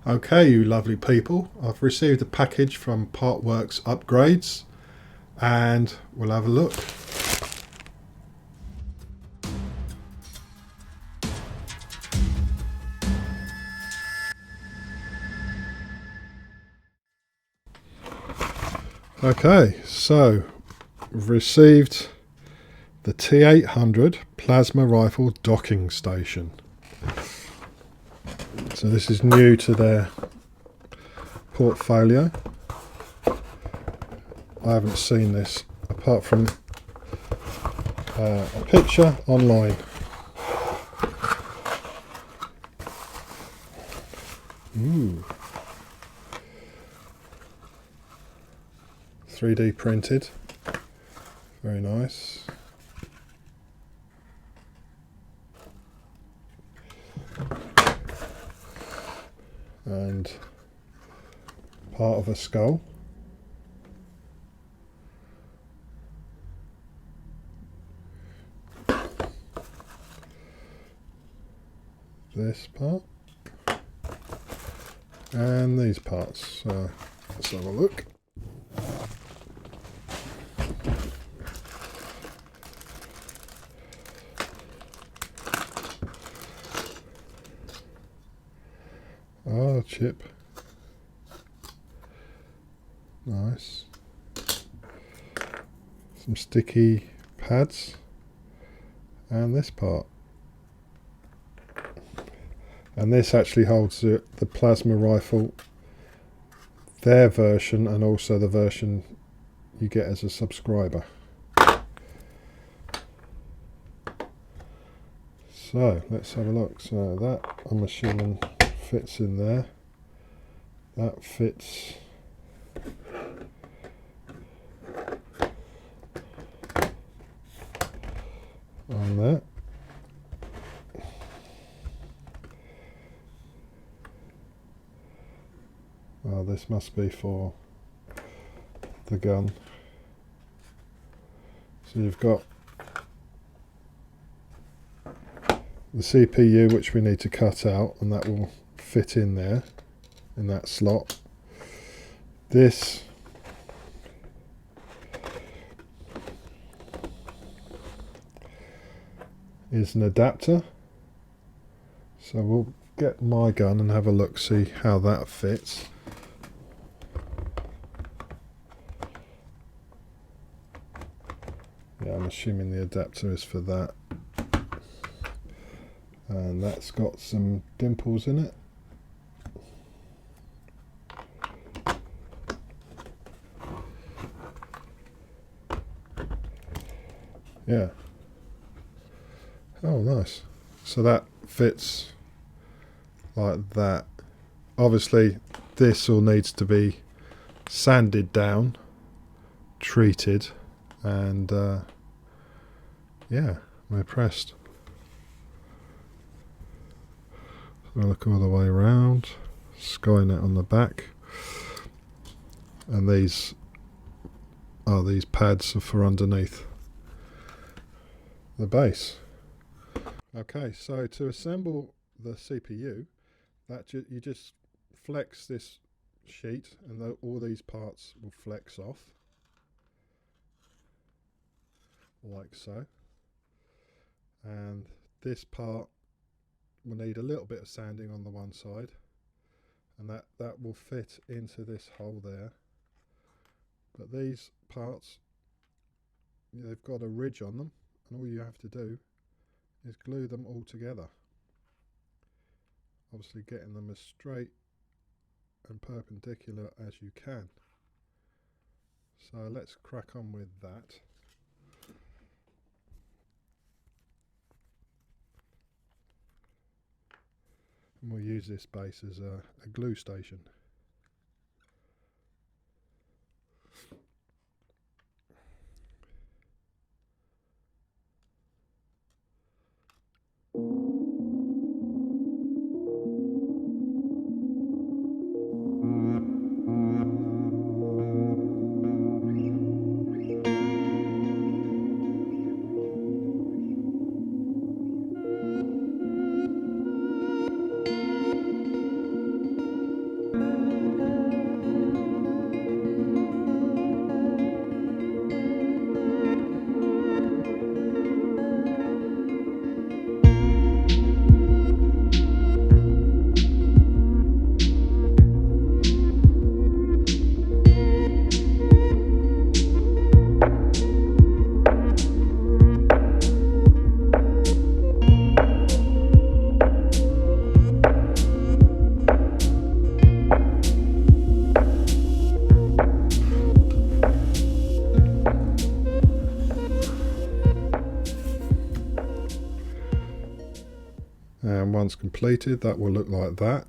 Okay, you lovely people, I've received a package from Partworks Upgrades and we'll have a look. Okay, so we've received the T800 plasma rifle docking station. So this is new to their portfolio. I haven't seen this apart from a picture online. Ooh. 3D printed, very nice. And part of a skull. This part. And these parts. So let's have a look. Oh, chip. Nice. Some sticky pads. And this part. And this actually holds the plasma rifle, their version, and also the version you get as a subscriber. So let's have a look. So that, I'm assuming, fits in there. That fits on there. Oh, this must be for the gun. So you've got the CPU, which we need to cut out, and that will fit in there, in that slot. This is an adapter. So we'll get my gun and have a look, see how that fits. Yeah, I'm assuming the adapter is for that. And that's got some dimples in it. Yeah. Oh, nice. So that fits like that. Obviously, this all needs to be sanded down, treated, and yeah, I'm impressed. So look all the way around, Skynet on the back, and these pads are for underneath the base. Okay, so to assemble the CPU, that you just flex this sheet, and all these parts will flex off, like so. And this part will need a little bit of sanding on the one side, and that will fit into this hole there. But these parts, they've got a ridge on them, and all you have to do is glue them all together, obviously getting them as straight and perpendicular as you can. So let's crack on with that. And we'll use this base as a glue station. once completed, that will look like that.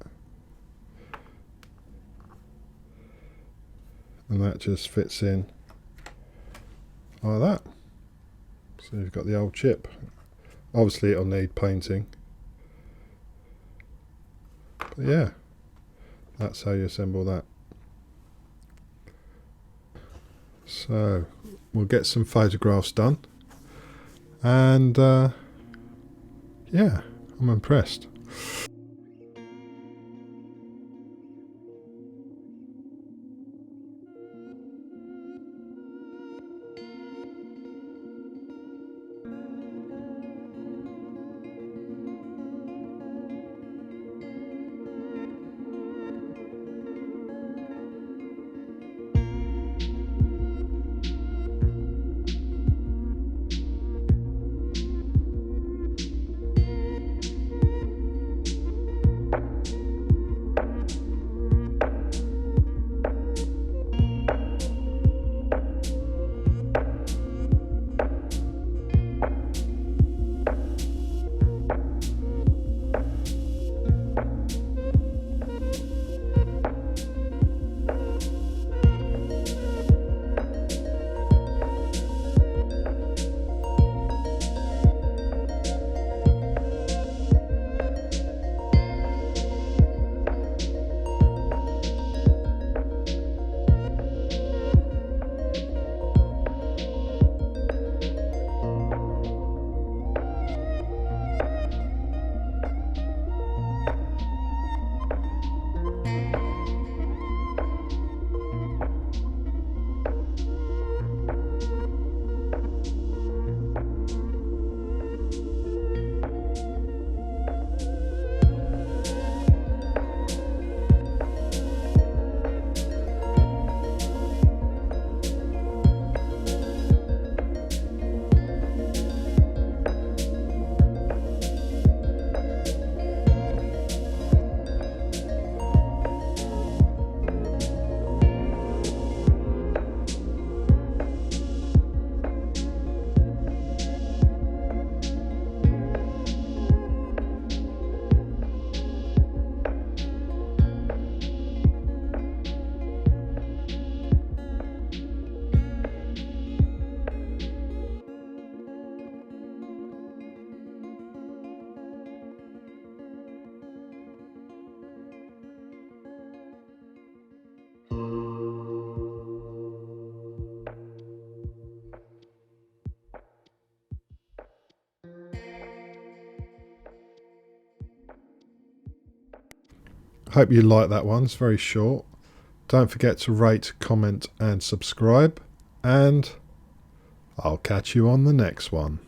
And that just fits in like that. So you've got the old chip. Obviously it'll need painting. But yeah, that's how you assemble that. So we'll get some photographs done. And yeah, I'm impressed. Hope you like that one. It's very short. Don't forget to rate, comment and subscribe, and I'll catch you on the next one.